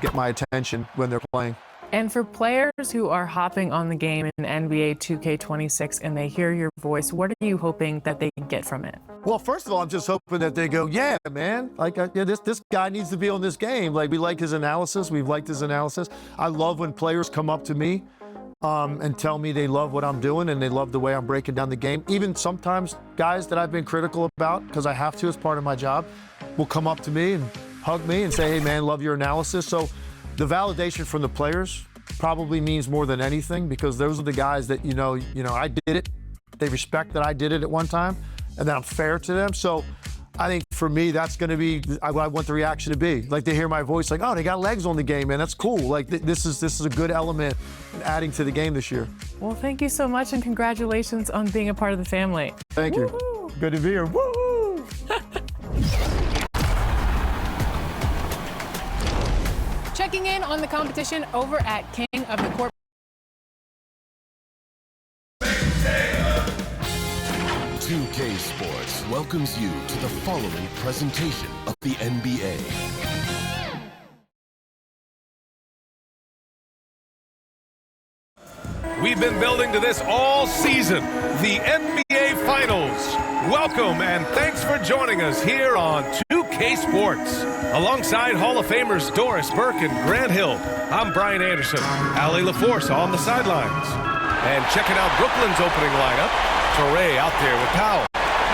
Get my attention when they're playing. And for players who are hopping on the game in NBA 2K26 and they hear your voice, what are you hoping that they can get from it? Well, first of all, I'm just hoping that they go, yeah, man, like yeah, this guy needs to be on this game. Like, we like his analysis. We've liked his analysis. I love when players come up to me and tell me they love what I'm doing and they love the way I'm breaking down the game. Even sometimes guys that I've been critical about, because I have to as part of my job, will come up to me and hug me and say, hey, man, love your analysis. So the validation from the players probably means more than anything, because those are the guys that, you know, I did it. They respect that I did it at one time and that I'm fair to them. So I think for me, that's going to be what I want the reaction to be. Like, they hear my voice, like, oh, they got legs on the game, man. That's cool. Like, this is a good element in adding to the game this year. Well, thank you so much, and congratulations on being a part of the family. Thank you. Good to be here. Woo! Checking in on the competition over at King of the Court. K Sports welcomes you to the following presentation of the NBA. We've been building to this all season, the NBA Finals. Welcome and thanks for joining us here on 2K Sports. Alongside Hall of Famers Doris Burke and Grant Hill, I'm Brian Anderson, Allie LaForce on the sidelines. And checking out Brooklyn's opening lineup, Toure out there with Powell.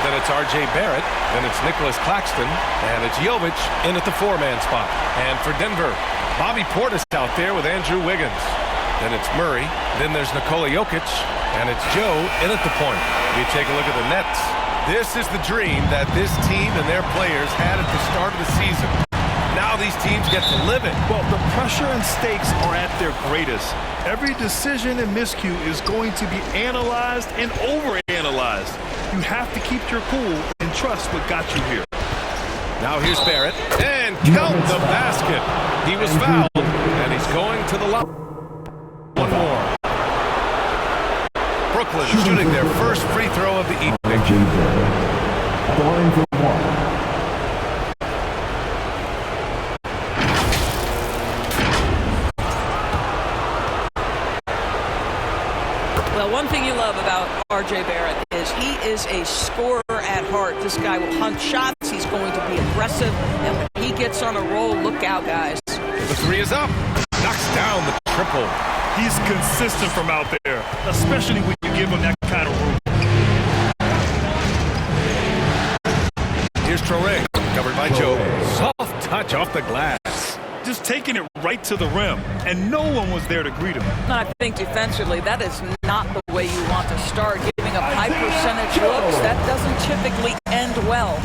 Then it's R.J. Barrett, then it's Nicholas Claxton, and it's Jovic in at the four-man spot. And for Denver, Bobby Portis out there with Andrew Wiggins. Then it's Murray, then there's Nikola Jokic, and it's Joe in at the point. You take a look at the Nets. This is the dream that this team and their players had at the start of the season. Now these teams get to live it. Well, the pressure and stakes are at their greatest. Every decision and miscue is going to be analyzed and overanalyzed. You have to keep your cool and trust what got you here. Now here's Barrett, and count the basket. He was fouled, and he's going to the line. One more. Brooklyn shooting their first free throw of the evening. Well, one thing you love about R.J. Barrett is he is a scorer at heart. This guy will hunt shots. He's going to be aggressive. And when he gets on a roll, look out, guys. The three is up. Knocks down the triple. He's consistent from out there, especially when you give him that kind of room. Here's Traore, covered by Joe. Soft touch off the glass. Just taking it right to the rim, and no one was there to greet him. I think defensively, that is not the way you want to start. Giving up high percentage looks, that doesn't typically end well.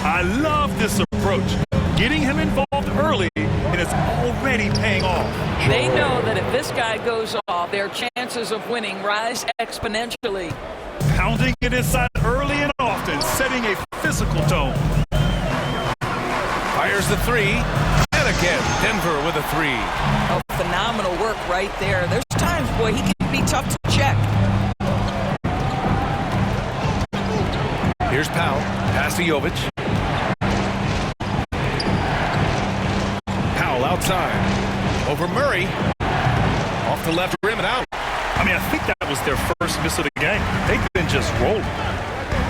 I love this approach. Getting him involved early, and it's already paying off. They know that if this guy goes off, their chances of winning rise exponentially. Pounding it inside early and often, setting a physical tone. Fires the three. And again, Denver with a three. Oh, phenomenal work right there. There's times, boy, he can be tough to check. Here's Powell. Pass to Jovic. Powell outside. Over Murray. Off the left rim and out. I mean, I think that was their first miss of the game. They've been just rolling.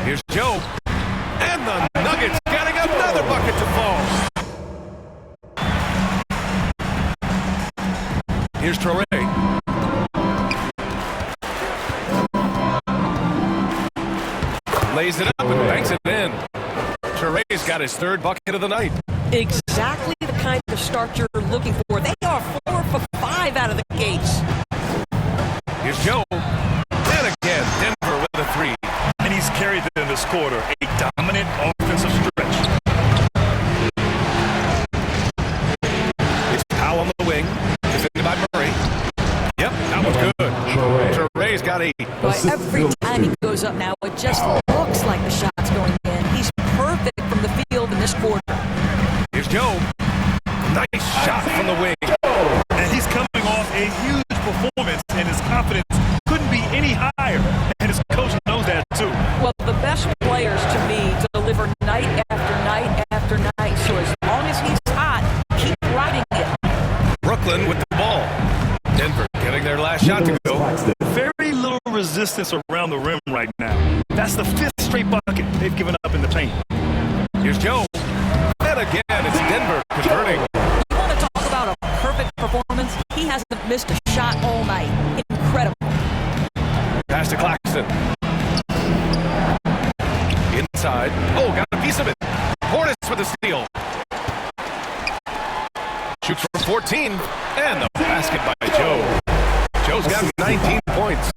Here's Joe. And the Nuggets getting another bucket to fall. Here's Traore. Lays it up and banks it in. Traore's got his third bucket of the night. Exactly the kind of start you're looking for. They are 4 for 5 out of the gates. Here's Joe. And again, Denver with a three. And he's carried them this quarter. A dominant offensive stretch. It's Powell on the wing. Defended by Murray. Yep, that was good. Traore's got 8. But every time he goes up now, it just looks like the shot's going in. He's perfect from the field in this quarter. Here's Joe. Nice on the wing. And he's coming off a huge performance, and his confidence couldn't be any higher. And his coach knows that too. Well, the best players to me deliver night after night after night. So as long as he's hot, keep riding it. Brooklyn with the ball. Denver getting their last shot to go. Very little resistance around the rim right now. That's the 5th straight bucket they've given up in the paint. Here's Joe. And again, it's Denver converting. You want to talk about a perfect performance? He hasn't missed a shot all night. Incredible. Pass to Claxton. Inside. Oh, got a piece of it. Hornets with the steal. Shoots from 14. And the basket by Joe. Joe's got 19 points.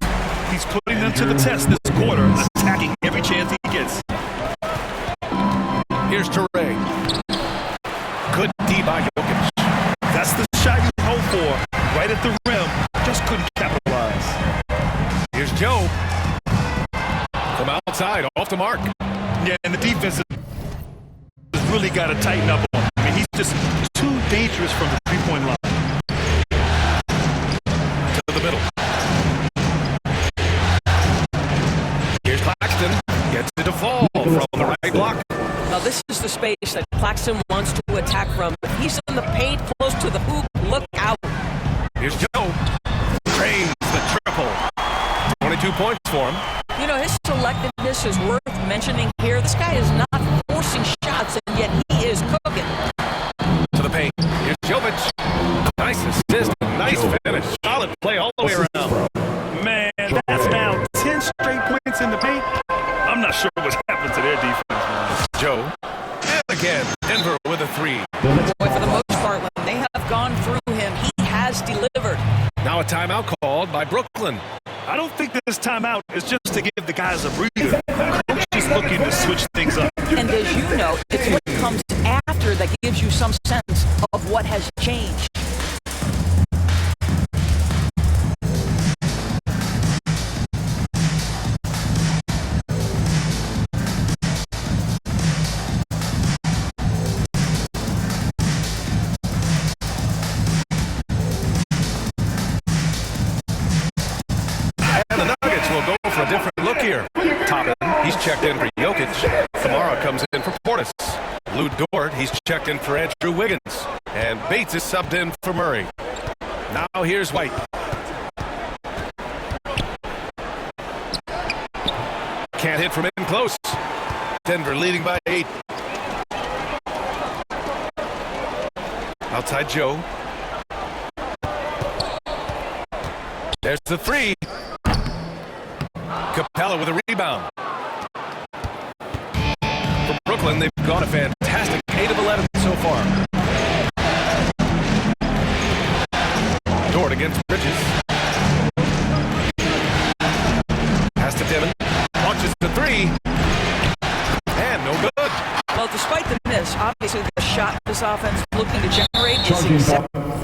He's putting them to the test this quarter, attacking every chance he gets. Here's Toure. Good D by Jokic. That's the shot you hope for. Right at the rim. Just couldn't capitalize. Here's Joe. From outside, off the mark. Yeah, and the defense has really got to tighten up on him. I mean, he's just too dangerous from the three-point line. To the middle. Here's Claxton. Gets it to fall from the right block. Now this is the space that Claxton wants to attack from. If he's in the paint close to the hoop, look out. Here's Joe. Cranes the triple. 22 points for him. You know, his selectiveness is worth mentioning here. This guy is not forcing shots, and yet he is cooking. To the paint. Here's Jovic. Nice assist. Nice finish. Solid play all the way around. Man, that's now 10 straight points in the paint. I'm not sure what's happened to their defense, man. Joe. And again, Denver with a 3. Boy, for the most part, when they have gone through him, he has delivered. Now a timeout called by Brooklyn. I don't think this timeout is just to give the guys a breather. The coach is looking to switch things up. And as you know, it's what comes after that gives you some sense of what has changed. And the Nuggets will go for a different look here. Toppin, he's checked in for Jokic. Kamara comes in for Portis. Lou Dort, he's checked in for Andrew Wiggins. And Bates is subbed in for Murray. Now here's White. Can't hit from in close. Denver leading by 8. Outside Joe. There's the 3. Capella with a rebound. For Brooklyn, they've gone a fantastic 8 of 11 so far. Dort against Bridges. Pass to Devin. Launches the 3. And no good. Well, despite the miss, obviously the shot this offense looking to generate is exceptional.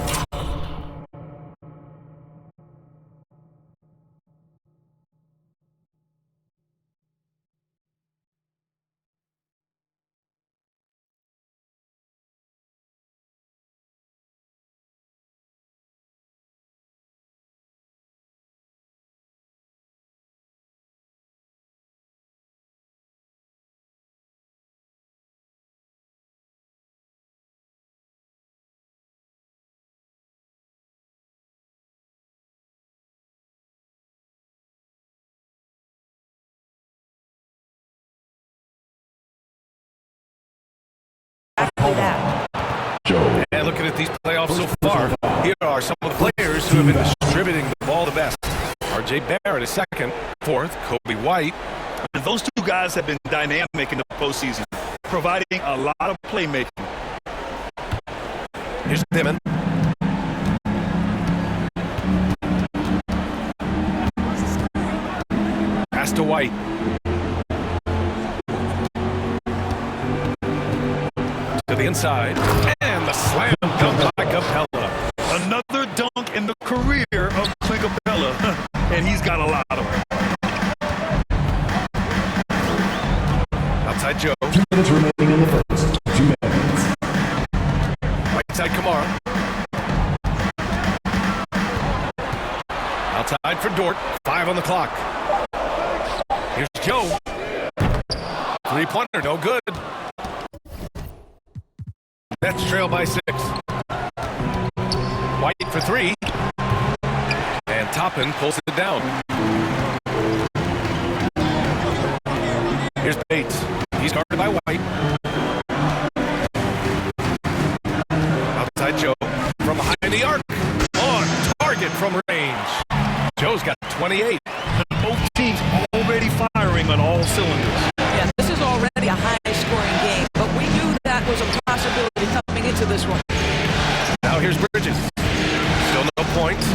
And looking at these playoffs so far, here are some of the players who have been distributing the ball the best. R.J. Barrett is second. Fourth, Kobe White. And those two guys have been dynamic in the postseason, providing a lot of playmaking. Here's Dimon. Pass to White. To the inside. And the slam dunk by Capella. Another dunk in the career of Clint Capella, and he's got a lot of them. Outside Joe. 2 minutes remaining in the first. 2 minutes. Right side Kamara. Outside for Dort. 5 on the clock. Here's Joe. Three-pointer, no good. Nets trail by 6. White for 3. And Toppin pulls it down. Here's Bates. He's guarded by White. Outside Joe. From behind the arc. On target from range. Joe's got 28. Both teams already firing on all cylinders. Yeah, this is already a high-scoring game, but we knew that was a possibility coming into this one. Now here's Bridges. Still no points.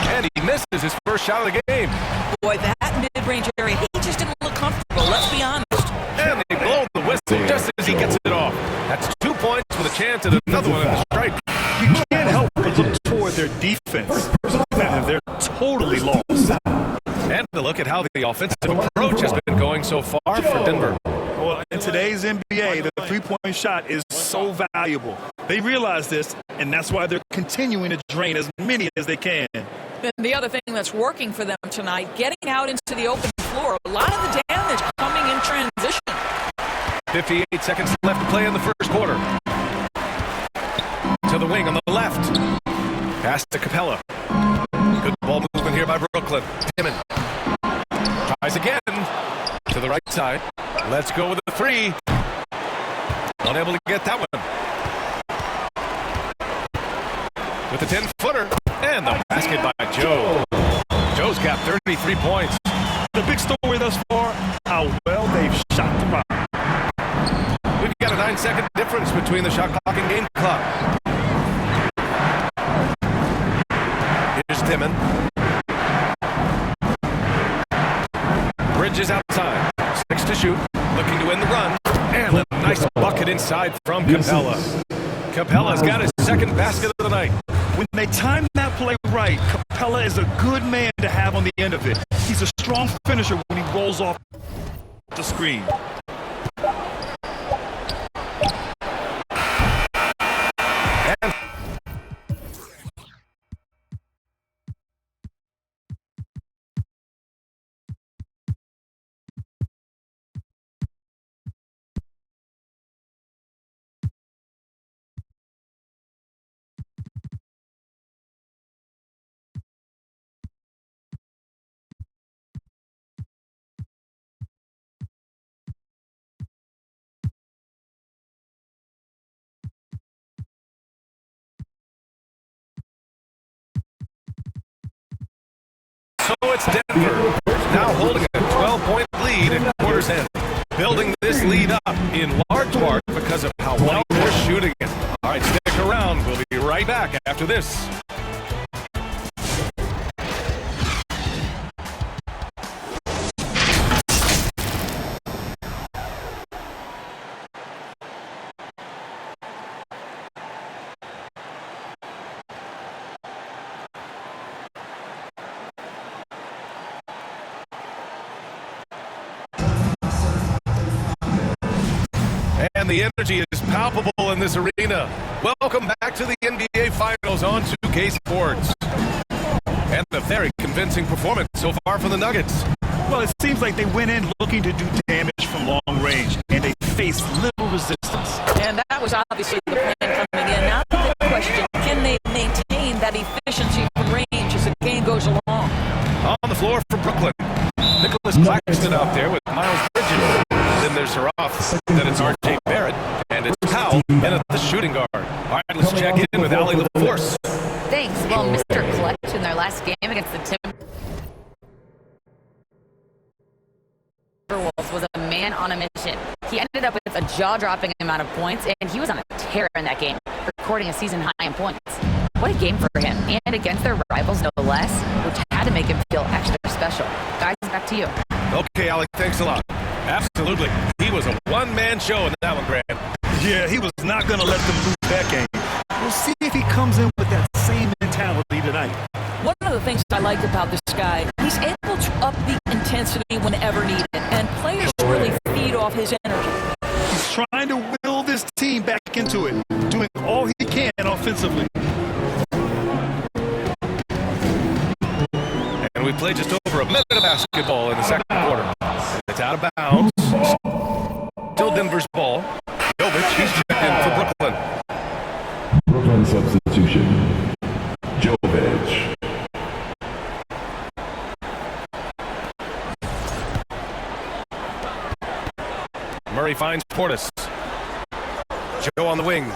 And he misses his first shot of the game. Boy, that mid-range area, he just didn't look comfortable, let's be honest. And they blow the whistle just as he gets it off. That's 2 points with a chance at another one in the strike. You can't help but look toward their defense. They're totally lost. And a look at how the offensive approach has been going so far for Denver. Well, in today's NBA, the three-point shot is so valuable. They realize this, and that's why they're continuing to drain as many as they can. And the other thing that's working for them tonight, getting out into the open floor. A lot of the damage coming in transition. 58 seconds left to play in the first quarter. To the wing on the left. Pass to Capella. Good ball movement here by Brooklyn. Timmons tries again. To the right side. Let's go with the 3. Unable to get that one. With the 10-footer. And the basket by Joe. Joe's got 33 points. The big story thus far, how well they've shot the rock. We've got a 9-second difference between the shot clock and game clock. Here's Timmons. Bridges outside. 6 to shoot. Looking to win the run. And a nice bucket inside from Capella. Capella's got his second basket of the night. When they time that play right, Capella is a good man to have on the end of it. He's a strong finisher when he rolls off the screen. And so it's Denver, now holding a 12-point lead at quarter's end. Building this lead up in large part because of how well they're shooting it. All right, stick around. We'll be right back after this. And the energy is palpable in this arena. Welcome back to the NBA Finals on 2K Sports. And a very convincing performance so far for the Nuggets. Well, it seems like they went in looking to do damage from long range, and they faced little resistance. And that was obviously the plan coming in. Now the question, can they maintain that efficiency from range as the game goes along? On the floor for Brooklyn. Nicholas Claxton out there with Miles Bridges. Then there's Saroff. Then it's RJ Barrett. And it's Powell in at the shooting guard. All right, let's check in with Allie LaForce. Thanks. Well, Mr. Clutch in their last game against the Timberwolves was a man on a mission. He ended up with a jaw-dropping amount of points, and he was on a tear in that game, recording a season high in points. What a game for him, and against their rivals no less, which had to make him feel extra special. Guys, back to you. Okay, Allie, thanks a lot. Absolutely. He was a one-man show in that one, Grant. Yeah, he was not going to let them lose that game. We'll see if he comes in with that same mentality tonight. One of the things I like about this guy, he's able to up the intensity whenever needed, and players really feed off his energy. He's trying to will this team back into it, doing all he can offensively. played just over a minute of basketball in the second quarter. It's out of bounds. Still Denver's ball. Jovic, he's checked in for Brooklyn. Brooklyn substitution. Jovic. Murray finds Portis. Joe on the wing.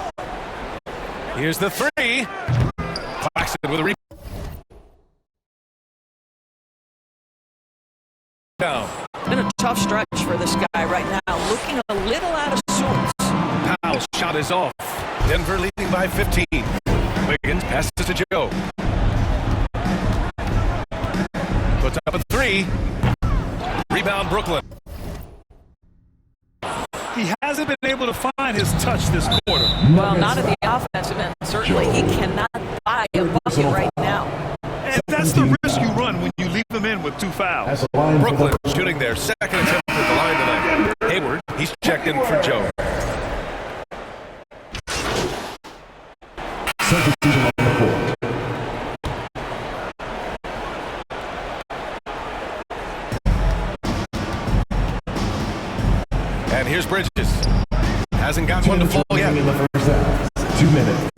Here's the three. Claxton with a rebound. It's been a tough stretch for this guy right now, looking a little out of sorts. Powell's shot is off. Denver leading by 15. Wiggins passes to Joe. Puts up a three. Rebound Brooklyn. He hasn't been able to find his touch this quarter. Well, not at the offensive end. Certainly, he cannot buy a bucket right now. And that's the risk you run when you leave him in with 2 fouls. Brooklyn shooting their second attempt at the line tonight. Hayward, he's checked in for Joe. Substitution on the court. And here's Bridges. Hasn't got one to fall yet. In the first half. 2 minutes.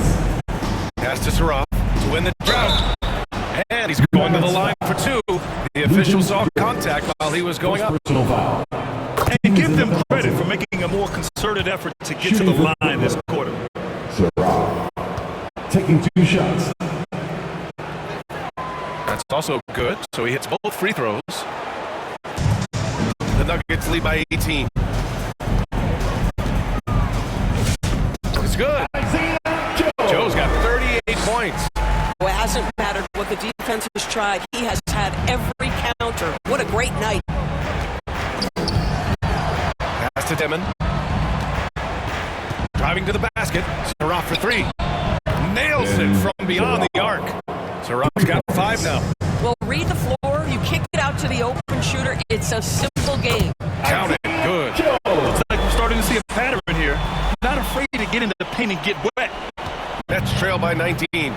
Pass to Saraf to win the drought. And he's going to the line for two. The official saw contact while he was going up. Personal foul. And give them credit for making a more concerted effort to get to the line this quarter. Sarah taking 2 shots. That's also good, so he hits both free throws. The Nuggets lead by 18. It's good. Joe's got 38 points. Well, it hasn't mattered what the defense has tried. He has had every counter. What a great night. Pass to Demon. Driving to the basket. Saraf for three. Nails it from beyond the arc. Saraf's got 5 now. Well, read the floor. You kick it out to the open shooter. It's a simple game. Count it. Good. Looks like we're starting to see a pattern here. Not afraid to get into the paint and get wet. Nets trail by 19.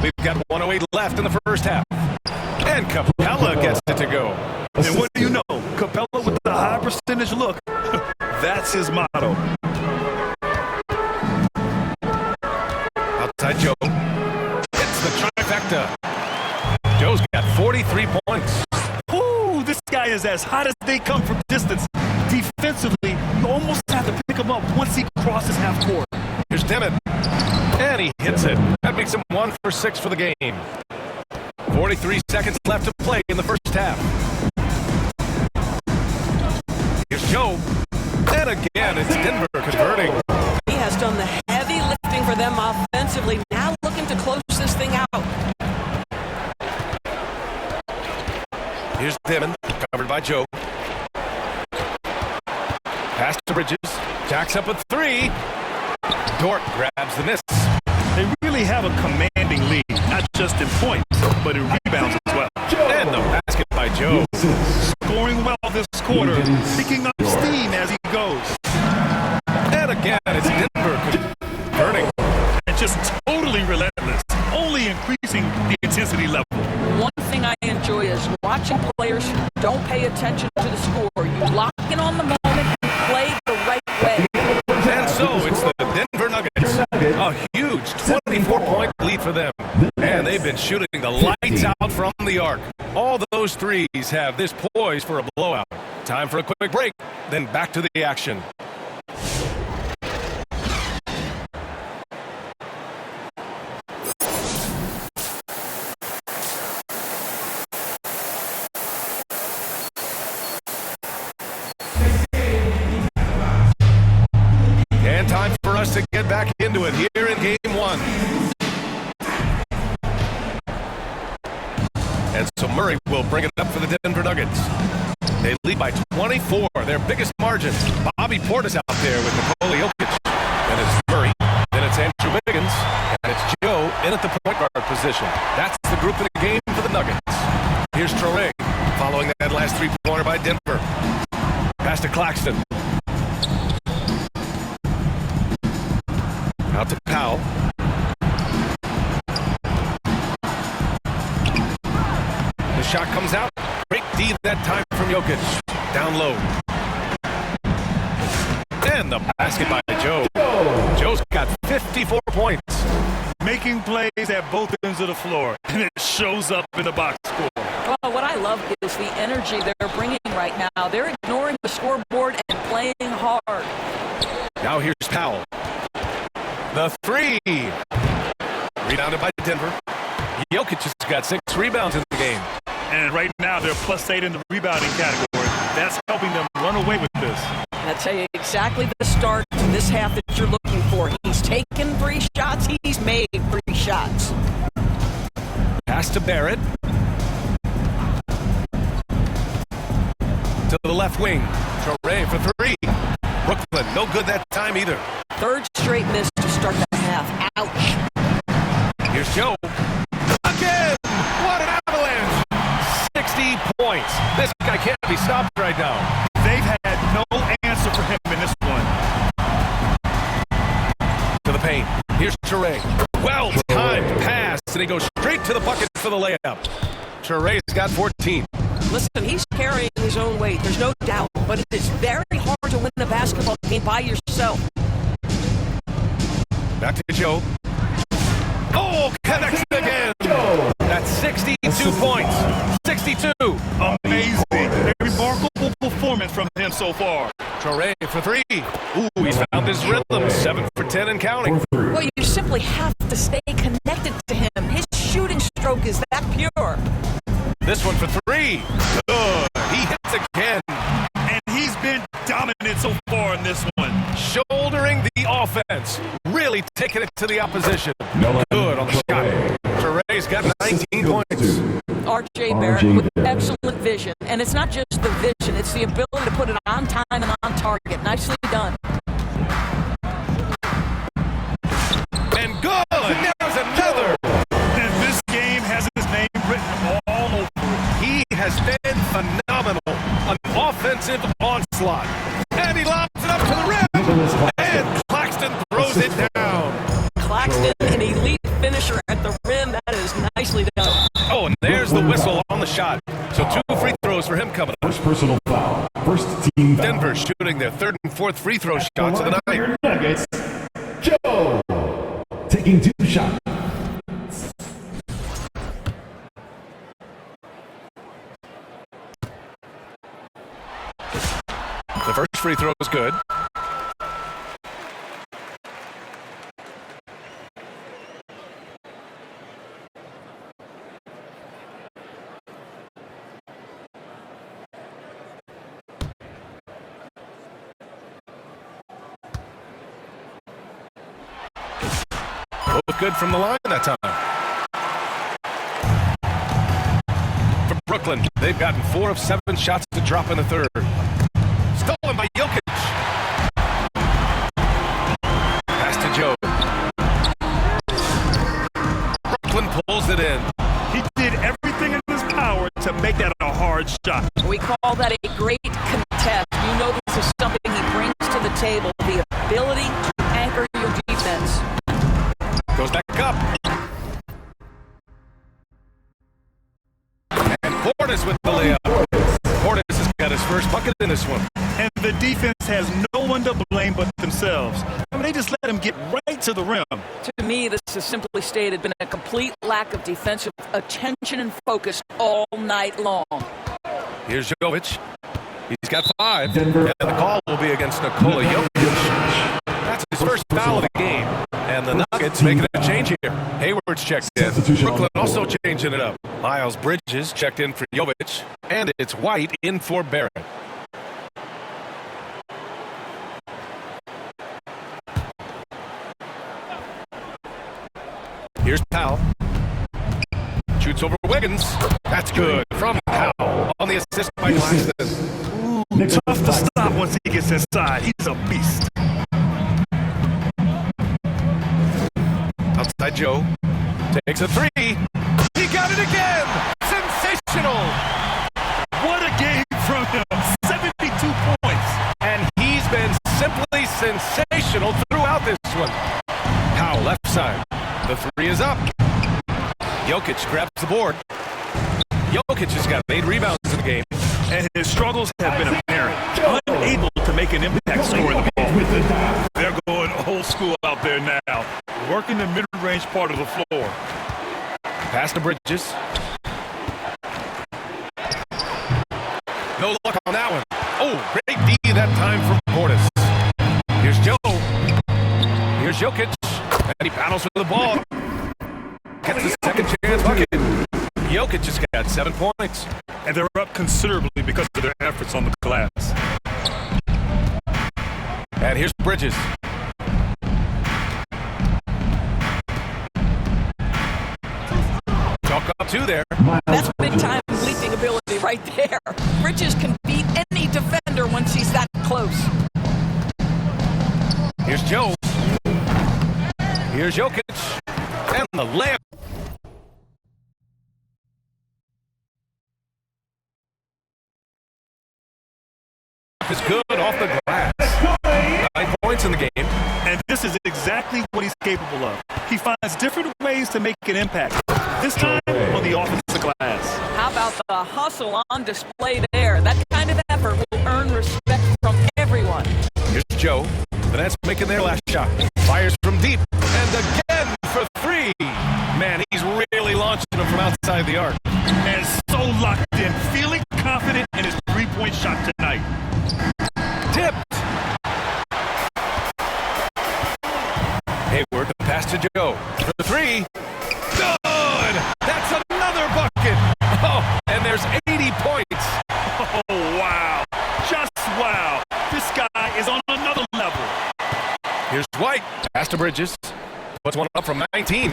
We've got 1:08 left in the first half. And Capella gets it to go. And what do you know? Capella with the high percentage look. That's his motto. Outside Joe. It's the trifecta. Joe's got 43 points. Ooh, this guy is as hot as they come from distance. Defensively, you almost have to pick him up once he crosses half court. Here's Demon. And he hits it. That makes him 1 for 6 for the game. 43 seconds left to play in the first half. Here's Joe. And again, it's Denver converting. He has done the heavy lifting for them offensively. Now looking to close this thing out. Here's Demon, covered by Joe. Pass to Bridges. Jacks up a 3. Dort grabs the miss. They really have a commanding lead, not just in points, but in rebounds as well. And the basket by Joe. Scoring well this quarter, picking up steam as he goes. And again, it's Denver converting. And just totally relentless, only increasing the intensity level. One thing I enjoy is watching players who don't pay attention to the score. You lock in on the moment and play the right way. And so it's the Denver Nuggets. A huge 24-point lead for them. And they've been shooting the lights out from the arc. All those threes have this poised for a blowout. Time for a quick break, then back to the action. And time for us to get back into it here in Game 1. And so Murray will bring it up for the Denver Nuggets. They lead by 24, their biggest margin. Bobby Portis out there with Nikola Jokic. And it's Murray. Then it's Andrew Wiggins. And it's Joe in at the point guard position. That's the group of the game for the Nuggets. Here's Traore following that last three-pointer by Denver. Pass to Claxton. Out to Powell. shot comes out. Great D that time from Jokic. Down low. And the basket by Joe. Joe's got 54 points. Making plays at both ends of the floor, and it shows up in the box score. Well, what I love is the energy they're bringing right now. They're ignoring the scoreboard and playing hard. Now here's Powell. The three. Rebounded by Denver. Jokic has got 6 rebounds in the game. And right now, they're +8 in the rebounding category. That's helping them run away with this. I'll tell you exactly the start to this half that you're looking for. He's taken 3 shots. He's made 3 shots. Pass to Barrett. To the left wing. Traore for 3. Brooklyn, no good that time either. 3rd straight miss to start the half. Ouch. Here's Joe. Again! What an avalanche! 60 points. This guy can't be stopped right now. They've had no answer for him in this one. To the paint. Here's Traore. Well-timed pass, and he goes straight to the bucket for the layup. Traore's got 14. Listen, he's carrying his own weight. There's no doubt. But it's very hard to win a basketball game by yourself. Back to Joe. Oh, connects again. That's 62 points. 62. Amazing. A remarkable performance from him so far. Traore for 3. Ooh, he's found his rhythm. 7 for 10 and counting. Well, you simply have to stay connected to him. His shooting stroke is that pure. This one for 3. Good. He hits again. And he's been dominant so far in this one. Shouldering the offense. Really taking it to the opposition. Good on the shot. Traore's got 19 points. R.J. Barrett with excellent vision. And it's not just the vision, it's the ability to put it on time and on target. Nicely done. And good! There's another! And this game has his name written all over it. He has been phenomenal. An offensive onslaught. And he lobs it up to the rim! And Claxton throws it down. Claxton, an elite finisher at the rim. That is nicely done. Oh, and there's the whistle on the shot. So 2 free throws for him coming up. First personal foul. First team foul. Denver shooting their 3rd and 4th free throw shots of the night. Nuggets. Joe taking 2 shots. The first free throw is good. Both good from the line that time. For Brooklyn, they've gotten 4 of 7 shots to drop in the 3rd. Stolen by Jokic. Pass to Joe. Brooklyn pulls it in. He did everything in his power to make that a hard shot. We call that a great contest. You know this is something he brings to the table, the ability to anchor your defense. Goes back up. And Portis with the layup. Portis has got his first bucket in this one. And the defense has no one to blame but themselves. I mean, they just let him get right to the rim. To me, this is simply stated been a complete lack of defensive attention and focus all night long. Here's Jovic. He's got 5. And the call will be against Nikola Jokic. That's his first foul of the game. And the Nuggets making a change here. Hayward's checked in. Brooklyn also changing it up. Miles Bridges checked in for Jovic. And it's White in for Barrett. Here's Powell. Shoots over Wiggins. That's good from Powell on the assist by Claxton. Tough to stop once he gets inside. He's a beast. Outside Joe. Takes a 3. He got it again. Sensational. What a game from him. 72 points. And he's been simply sensational throughout this one. Powell left side. The 3 is up. Jokic grabs the board. Jokic has got 8 rebounds in the game. And his struggles have been apparent. Unable to make an impact scoring the ball. They're going old school out there now. Working the mid-range part of the floor. Pass to Bridges. No luck on that one. Oh, great D that time from Portis. Here's Joe. Here's Jokic. And he battles for the ball. Gets the second chance bucket. Jokic just got 7 points. And they're up considerably because of their efforts on the glass. And here's Bridges. Talk up 2 there. That's big-time leaping ability right there. Bridges can beat any defender once he's that close. Here's Joe. Here's Jokic. And the layup. Is good off the glass. 9 points in the game. And this is exactly what he's capable of. He finds different ways to make an impact. This time on the offensive glass. How about the hustle on display there? That kind of effort will earn respect from everyone. Here's Joe. The Nets making their last shot. Fires from deep. And again for 3. Man, he's really launching them from outside the arc. And so locked in, feeling confident in his three-point shot tonight. Tipped. Hayward, the pass to Joe. For 3. Good! That's another bucket! Oh, and there's 80 points. Oh, wow. Just wow. This guy is on another level. Here's White. Pass to Bridges. Puts one up from 19.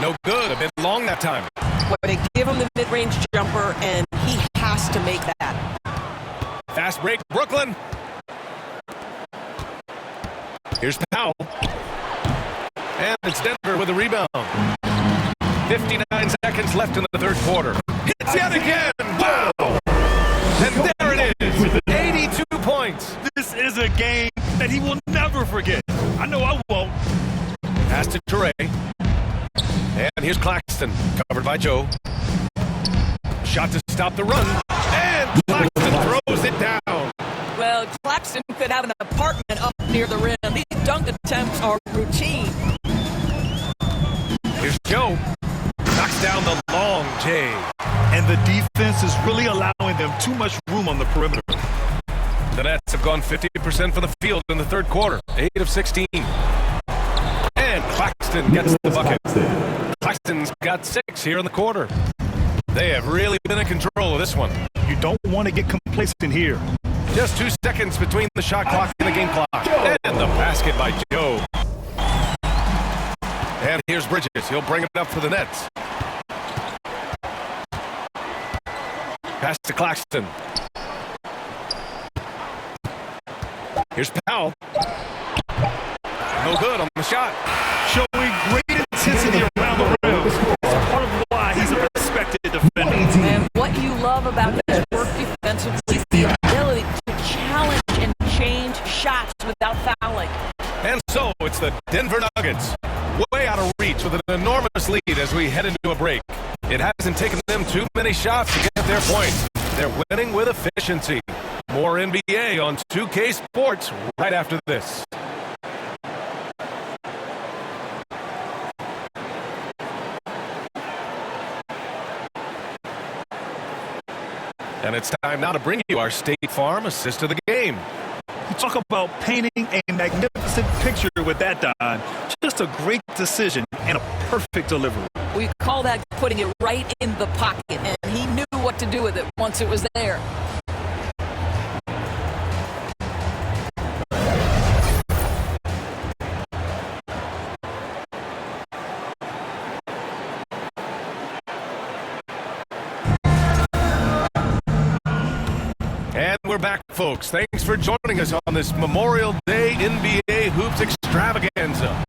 No good. A bit long that time. Well, they give him the mid-range jumper, and he has to make that. Fast break, Brooklyn. Here's Powell. And it's Denver with a rebound. 59 seconds left in the third quarter. Hits yet again. Wow. And there it is. 82 points. This is a game that he will never forget. I know I won't. Pass to Toure. And here's Claxton. Covered by Joe. Shot to stop the run. And Claxton throws it down. Well, Claxton could have an apartment up near the rim. These dunk attempts are routine. Here's Joe. Knocks down the long J. And the defense is really allowing them too much room on the perimeter. The Nets have gone 50% from the field in the third quarter. 8 of 16. And Claxton gets the bucket. Claxton's got 6 here in the quarter. They have really been in control of this one. You don't want to get complacent here. Just 2 seconds between the shot clock and the game clock. And the basket by Joe. And here's Bridges. He'll bring it up for the Nets. Pass to Claxton. Here's Powell. No good on the shot. Showing great intensity around the rim. It's part of why he's a respected defender. And what you love about his work defensively is the ability to challenge and change shots without fouling. And so it's the Denver Nuggets, way out of reach with an enormous lead as we head into a break. It hasn't taken them too many shots to get their points. They're winning with efficiency. More NBA on 2K Sports right after this. And it's time now to bring you our State Farm assist of the game. You talk about painting a magnificent picture with that, Don. Just a great decision and a perfect delivery. We call that putting it right in the pocket, and he knew what to do with it once it was there. And we're back, folks. Thanks for joining us on this Memorial Day NBA Hoops Extravaganza.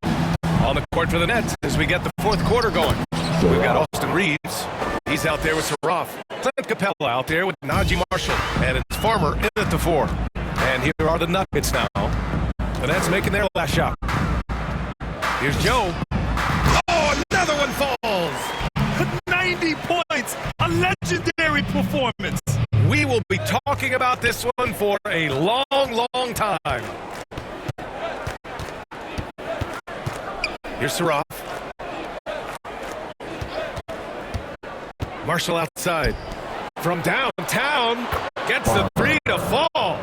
On the court for the Nets as we get the fourth quarter going. We've got Austin Reeves. He's out there with Saroff. Clint Capella out there with Najee Marshall. And it's Farmer in at the 4. And here are the Nuggets now. The Nets making their last shot. Here's Joe. Oh, another one falls. 90 points. A legendary talking about this one for a long, long time. Here's Saraf. Marshall outside. From downtown, gets the three to fall.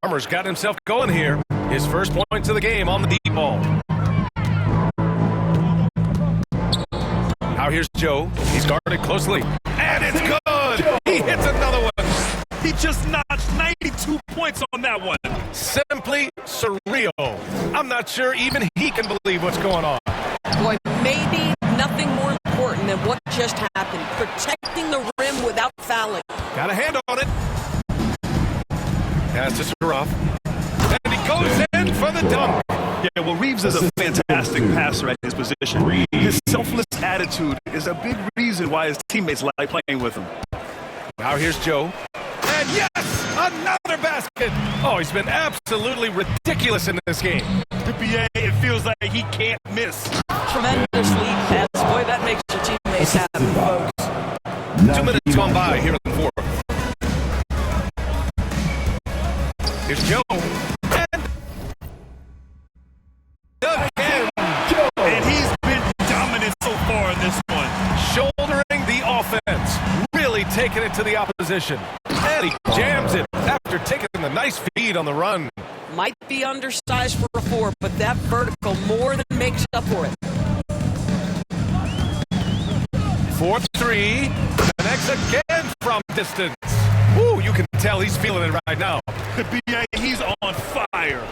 Farmer's got himself going here. His first points of the game on the deep ball. Now here's Joe. He's guarded closely. And it's good! He hits another one. He just notched 92 points on that one. Simply surreal. I'm not sure even he can believe what's going on. Boy, maybe nothing more important than what just happened. Protecting the rim without fouling. Got a hand on it. Pass to Saraf. And he goes in for the dunk. Yeah, well, Reeves is a fantastic passer at his position. His selfless attitude is a big reason why his teammates like playing with him. Now here's Joe. And yes, another basket. Oh, he's been absolutely ridiculous in this game. The BA, it feels like he can't miss. Tremendous lead pass. Boy, that makes your teammates happy, folks. 2 minutes gone by here in the fourth. Here's Joe. And again. And he's been dominant so far in this one. Shouldering the offense. Really taking it to the opposition. And he jams it after taking the nice feed on the run. Might be undersized for a 4, but that vertical more than makes up for it. 4-3. Connects again from distance. Ooh, you can tell he's feeling it right now. The BA, he's on fire.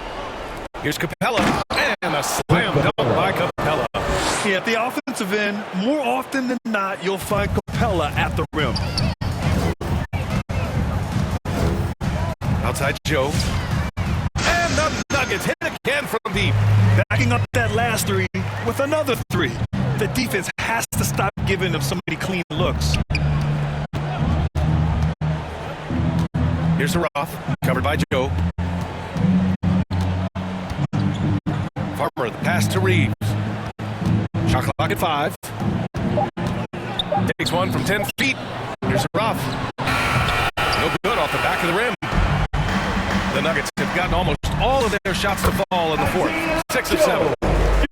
Here's Capella. And a slam dunk by Capella. Yeah, at the offensive end, more often than not, you'll find Capella at the rim. Outside Joe. And the Nuggets hit again from deep. Backing up that last three with another three. The defense has to stop giving them so many clean looks. Here's Saraf, covered by Joe. Farmer, the pass to Reeves. Shot clock at 5. Takes one from 10 feet. Here's Saraf. No good off the back of the rim. The Nuggets have gotten almost all of their shots to fall in the fourth. 6 of 7.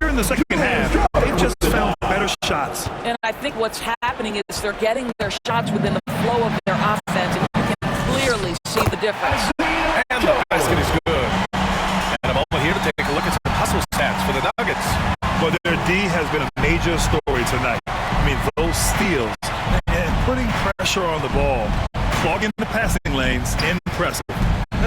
Here in the second half, they've just found better shots. And I think what's happening is they're getting their shots within the flow of their offense, and you can clearly see the difference. And the basket is good. And a moment here to take a look at some hustle stats for the Nuggets. Well, their D has been a major story tonight. I mean, those steals and putting pressure on the ball, clogging the passing lanes, impressive.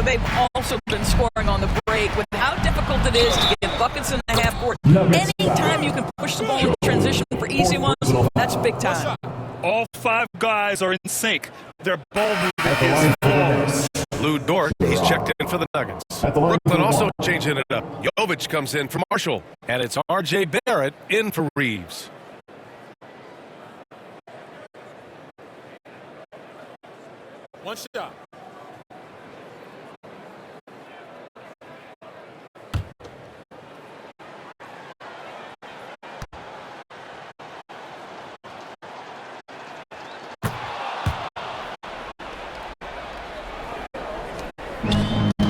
They've also been scoring on the break with how difficult it is to get buckets in the half court. Anytime you can push the ball in transition for easy ones, that's big time. All 5 guys are in sync. Their ball movement is flawless. Lou Dort, he's checked in for the Nuggets. Brooklyn also changing it up. Jovic comes in for Marshall. And it's R.J. Barrett in for Reeves. One shot.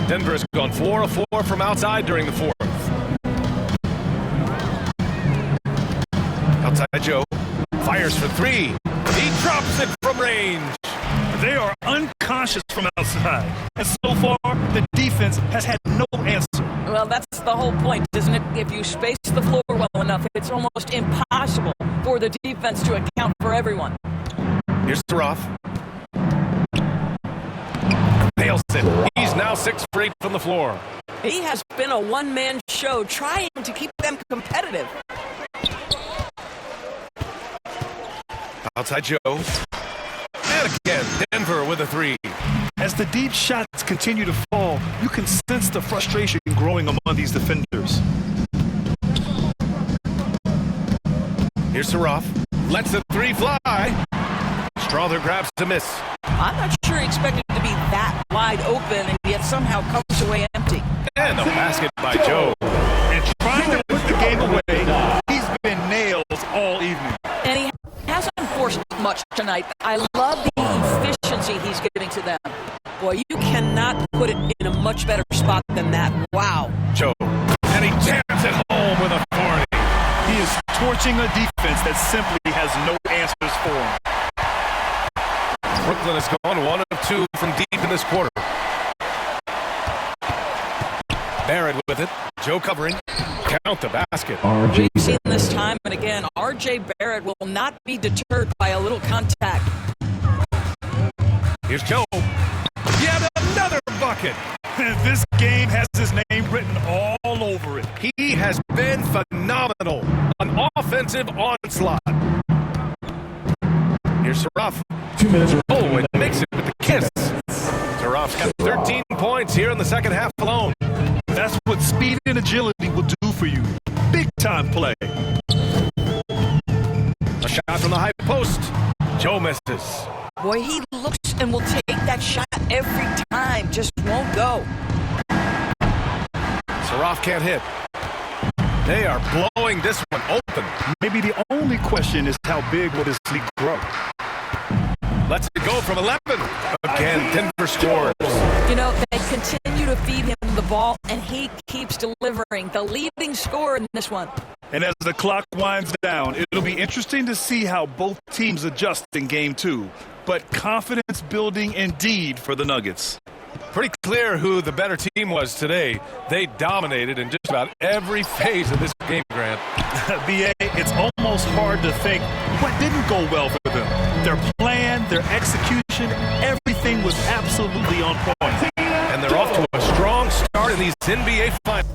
Denver has gone 4 of 4 from outside during the fourth. Outside Joe. Fires for 3. He drops it from range. They are unconscious from outside. And so far, the defense has had no answer. Well, that's the whole point, isn't it? If you space the floor well enough, it's almost impossible for the defense to account for everyone. Here's Saraf. Nails it. He's now 6 for 8 from the floor. He has been a one-man show trying to keep them competitive. Outside Joe. And again, Denver with a 3. As the deep shots continue to fall, you can sense the frustration growing among these defenders. Here's Saraf. Lets the 3 fly. Strother grabs to miss. I'm not sure he expected to be that wide open and yet somehow comes away empty. And the basket by Joe. And trying to put the game away, he's been nails all evening. And he hasn't forced much tonight. I love the efficiency he's giving to them. Boy, Boy, you cannot put it in a much better spot than that. Wow. Joe. And he jams it home with authority. He is torching a defense that simply has no answers for him. Brooklyn has gone 1 of 2 from deep in this quarter. Barrett with it. Joe covering. Count the basket. We've seen this time and again. R.J. Barrett will not be deterred by a little contact. Here's Joe. Yet another bucket. This game has his name written all over it. He has been phenomenal. An offensive onslaught. Here's Saraf. 2 minutes. Oh, and makes it with the kiss. Saraf's got 13 points here in the second half alone. That's what speed and agility will do for you. Big time play. A shot from the high post. Joe misses. Boy, he looks and will take that shot every time. Just won't go. Saraf can't hit. They are blowing this one open. Maybe the only question is how big will this league grow? Lets it go from 11. Again, Denver scores. You know, they continue to feed him the ball, and he keeps delivering. The leading scorer in this one. And as the clock winds down, it'll be interesting to see how both teams adjust in Game 2. But confidence building indeed for the Nuggets. Pretty clear who the better team was today. They dominated in just about every phase of this game, Grant. B.A., it's almost hard to think what didn't go well for them. Their plan, their execution, everything was absolutely on point. And they're off to a strong start in these NBA Finals.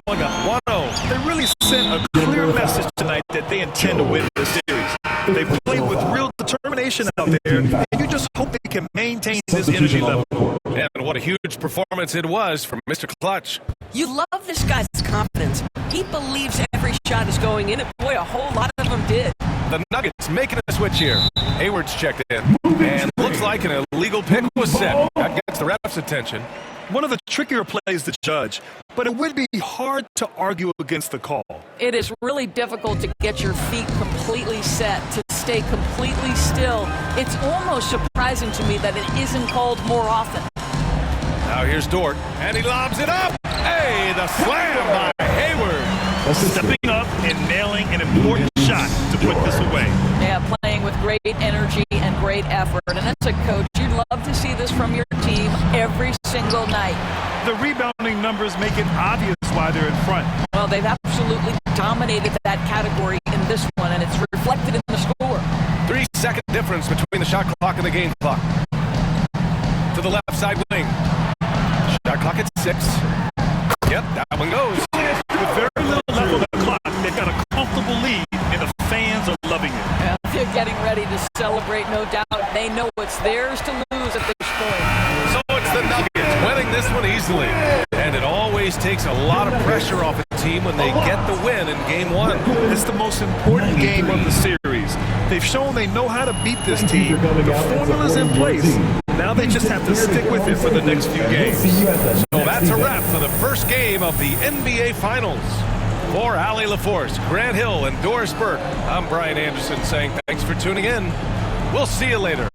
Going up 1-0. They really sent a clear message tonight that they intend to win this series. They played with real determination out there, and you just hope they can maintain this energy level. And what a huge performance it was from Mr. Clutch. You love this guy's confidence. He believes every shot is going in, and boy, a whole lot of them did. The Nuggets making a switch here. Hayward's checked in, and looks like an illegal pick was set. That gets the ref's attention. One of the trickier plays to judge, but it would be hard to argue against the call. It is really difficult to get your feet completely set, to stay completely still. It's almost surprising to me that it isn't called more often. Now here's Dort, and he lobs it up. Hey, the slam by Hayward. Stepping up and nailing an important shot to put this away. Yeah, playing with great energy and great effort. And as a coach, you'd love to see this from your team every single night. The rebounding numbers make it obvious why they're in front. Well, they've absolutely dominated that category in this one, and it's reflected in the score. 3-second difference between the shot clock and the game clock. To the left side wing. Shot clock at 6. Yep, that one goes. With very little left on the clock, they've got a comfortable lead, and the fans are loving it. Yeah, they're getting ready to celebrate, no doubt. They know it's theirs to lose at this point. So it's the Nuggets winning this one easily. And it always takes a lot of pressure off a team when they get the win in Game 1. It's the most important game of the series. They've shown they know how to beat this team. The formula's in place. Now they just have to stick with it for the next few games. So that's a wrap for the first game of the NBA Finals. For Allie LaForce, Grant Hill, and Doris Burke, I'm Brian Anderson saying thanks for tuning in. We'll see you later.